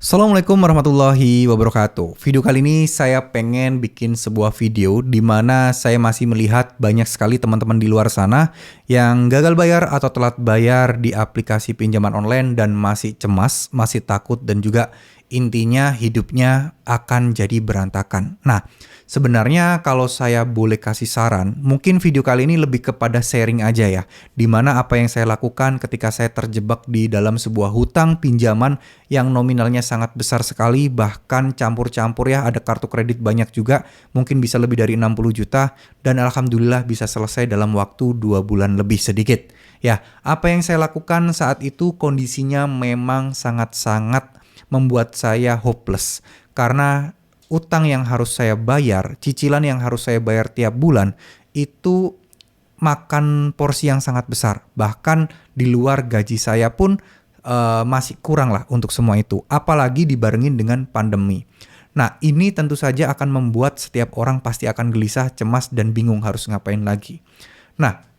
Assalamualaikum warahmatullahi wabarakatuh. Video kali ini saya pengen bikin sebuah video di mana saya masih melihat banyak sekali teman-teman di luar sana yang gagal bayar atau telat bayar di aplikasi pinjaman online dan masih cemas, masih takut dan juga intinya hidupnya akan jadi berantakan. Nah, sebenarnya kalau saya boleh kasih saran, mungkin video kali ini lebih kepada sharing aja ya. Dimana apa yang saya lakukan ketika saya terjebak di dalam sebuah hutang pinjaman yang nominalnya sangat besar sekali, bahkan campur-campur ya, ada kartu kredit banyak juga, mungkin bisa lebih dari 60 juta, dan alhamdulillah bisa selesai dalam waktu 2 bulan lebih sedikit. Ya, apa yang saya lakukan saat itu kondisinya memang sangat-sangat membuat saya hopeless. Karena utang yang harus saya bayar, cicilan yang harus saya bayar tiap bulan, itu makan porsi yang sangat besar. Bahkan di luar gaji saya pun masih kurang lah untuk semua itu. Apalagi dibarengin dengan pandemi. Nah, ini tentu saja akan membuat setiap orang pasti akan gelisah, cemas, dan bingung harus ngapain lagi. Nah,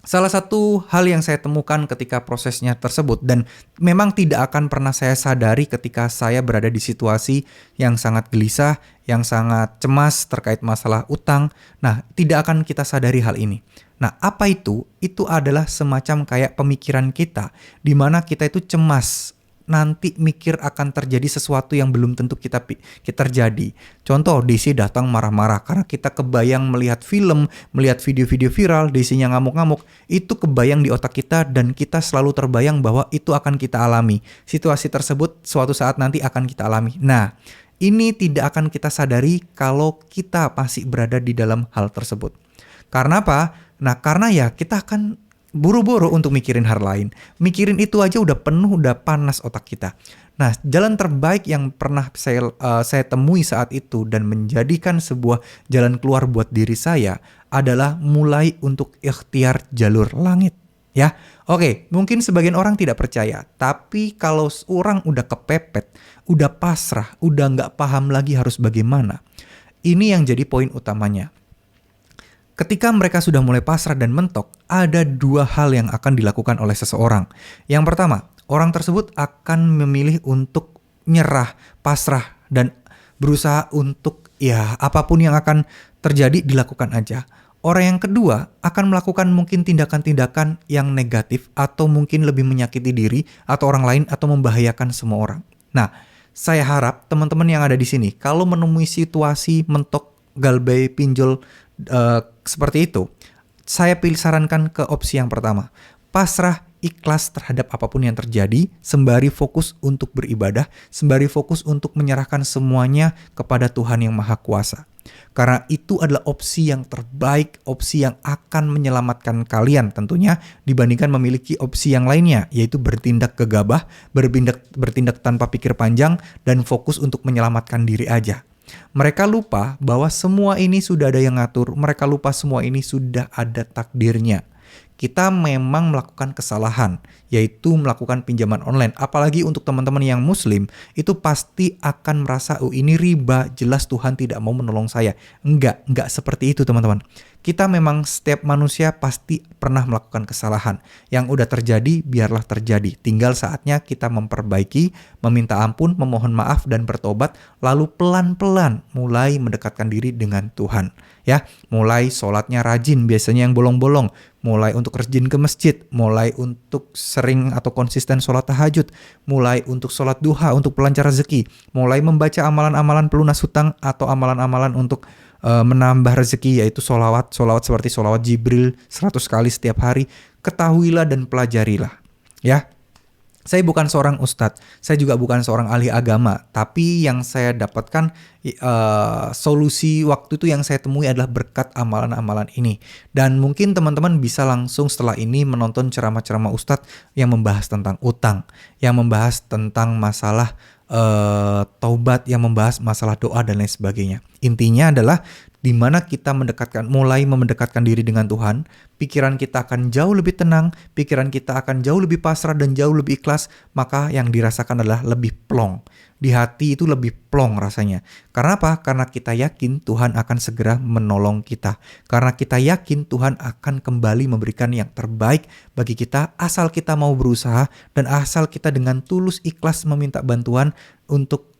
salah satu hal yang saya temukan ketika prosesnya tersebut dan memang tidak akan pernah saya sadari ketika saya berada di situasi yang sangat gelisah, yang sangat cemas terkait masalah utang. Nah, tidak akan kita sadari hal ini. Nah, apa itu? Itu adalah semacam kayak pemikiran kita, di mana kita itu cemas. Nanti mikir akan terjadi sesuatu yang belum tentu kita terjadi. Contoh, Desi datang marah-marah karena kita kebayang melihat film, melihat video-video viral, Desinya ngamuk-ngamuk, itu kebayang di otak kita dan kita selalu terbayang bahwa itu akan kita alami. Situasi tersebut suatu saat nanti akan kita alami. Nah, ini tidak akan kita sadari kalau kita masih berada di dalam hal tersebut. Karena apa? Nah, karena ya kita akan buru-buru untuk mikirin hal lain. Mikirin itu aja udah penuh, udah panas otak kita. Nah, jalan terbaik yang pernah saya temui saat itu dan menjadikan sebuah jalan keluar buat diri saya adalah mulai untuk ikhtiar jalur langit. Ya, oke, mungkin sebagian orang tidak percaya, tapi kalau orang udah kepepet, udah pasrah, udah nggak paham lagi harus bagaimana, ini yang jadi poin utamanya. Ketika mereka sudah mulai pasrah dan mentok, ada dua hal yang akan dilakukan oleh seseorang. Yang pertama, orang tersebut akan memilih untuk nyerah, pasrah, dan berusaha untuk ya apapun yang akan terjadi dilakukan aja. Orang yang kedua akan melakukan mungkin tindakan-tindakan yang negatif atau mungkin lebih menyakiti diri atau orang lain atau membahayakan semua orang. Nah, saya harap teman-teman yang ada di sini kalau menemui situasi mentok, galbay, pinjol, seperti itu, saya sarankan ke opsi yang pertama. Pasrah, ikhlas terhadap apapun yang terjadi, sembari fokus untuk beribadah, sembari fokus untuk menyerahkan semuanya kepada Tuhan yang Maha Kuasa. Karena itu adalah opsi yang terbaik, opsi yang akan menyelamatkan kalian tentunya dibandingkan memiliki opsi yang lainnya, yaitu bertindak gegabah, bertindak tanpa pikir panjang, dan fokus untuk menyelamatkan diri aja. Mereka lupa bahwa semua ini sudah ada yang ngatur. Mereka lupa semua ini sudah ada takdirnya. Kita memang melakukan kesalahan, yaitu melakukan pinjaman online. Apalagi untuk teman-teman yang muslim, itu pasti akan merasa, oh ini riba, jelas Tuhan tidak mau menolong saya. Enggak seperti itu teman-teman. Kita memang setiap manusia pasti pernah melakukan kesalahan. Yang udah terjadi, biarlah terjadi. Tinggal saatnya kita memperbaiki, meminta ampun, memohon maaf, dan bertobat. Lalu pelan-pelan mulai mendekatkan diri dengan Tuhan. Ya, mulai sholatnya rajin, biasanya yang bolong-bolong. Mulai untuk rajin ke masjid, mulai untuk sering atau konsisten sholat tahajud, mulai untuk sholat duha, untuk pelancar rezeki, mulai membaca amalan-amalan pelunas hutang atau amalan-amalan untuk menambah rezeki, yaitu sholawat seperti sholawat Jibril 100 kali setiap hari. Ketahuilah dan pelajarilah. Ya. Saya bukan seorang ustadz, saya juga bukan seorang ahli agama, tapi yang saya dapatkan solusi waktu itu yang saya temui adalah berkat amalan-amalan ini. Dan mungkin teman-teman bisa langsung setelah ini menonton ceramah-ceramah ustadz yang membahas tentang utang, yang membahas tentang masalah taubat, yang membahas masalah doa dan lain sebagainya. Intinya adalah di mana kita mulai mendekatkan diri dengan Tuhan, pikiran kita akan jauh lebih tenang, pikiran kita akan jauh lebih pasrah dan jauh lebih ikhlas, maka yang dirasakan adalah lebih plong. di hati itu lebih plong rasanya. Karena apa? Karena kita yakin Tuhan akan segera menolong kita. Karena kita yakin Tuhan akan kembali memberikan yang terbaik bagi kita asal kita mau berusaha dan asal kita dengan tulus ikhlas meminta bantuan untuk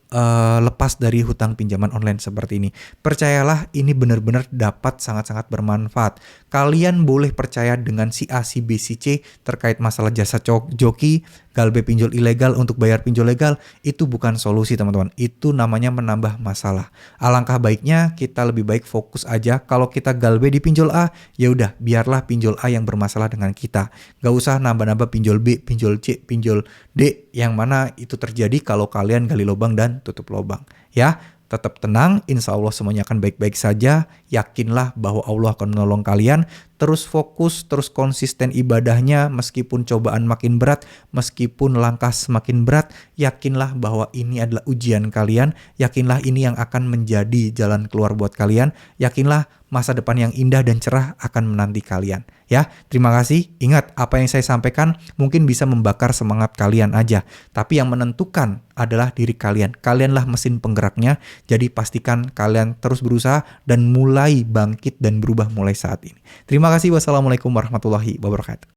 lepas dari hutang pinjaman online seperti ini. Percayalah, ini benar-benar dapat sangat-sangat bermanfaat. Kalian boleh percaya dengan si A, si B, si C terkait masalah jasa joki, galbe pinjol ilegal untuk bayar pinjol legal, itu bukan solusi teman-teman. Itu namanya menambah masalah. Alangkah baiknya kita lebih baik fokus aja. Kalau kita galbe di pinjol A, ya udah biarlah pinjol A yang bermasalah dengan kita. Gak usah nambah-nambah pinjol B, pinjol C, pinjol D, yang mana itu terjadi kalau kalian gali lubang dan tutup lubang. Ya, tetap tenang, insya Allah semuanya akan baik-baik saja. Yakinlah bahwa Allah akan menolong kalian. Terus fokus, terus konsisten ibadahnya meskipun cobaan makin berat, meskipun langkah semakin berat. Yakinlah bahwa ini adalah ujian kalian. Yakinlah ini yang akan menjadi jalan keluar buat kalian. Yakinlah masa depan yang indah dan cerah akan menanti kalian. Ya, terima kasih. Ingat, apa yang saya sampaikan mungkin bisa membakar semangat kalian aja. Tapi yang menentukan adalah diri kalian. Kalianlah mesin penggeraknya. Jadi pastikan kalian terus berusaha dan mulai bangkit dan berubah mulai saat ini. Terima kasih. Wassalamualaikum warahmatullahi wabarakatuh.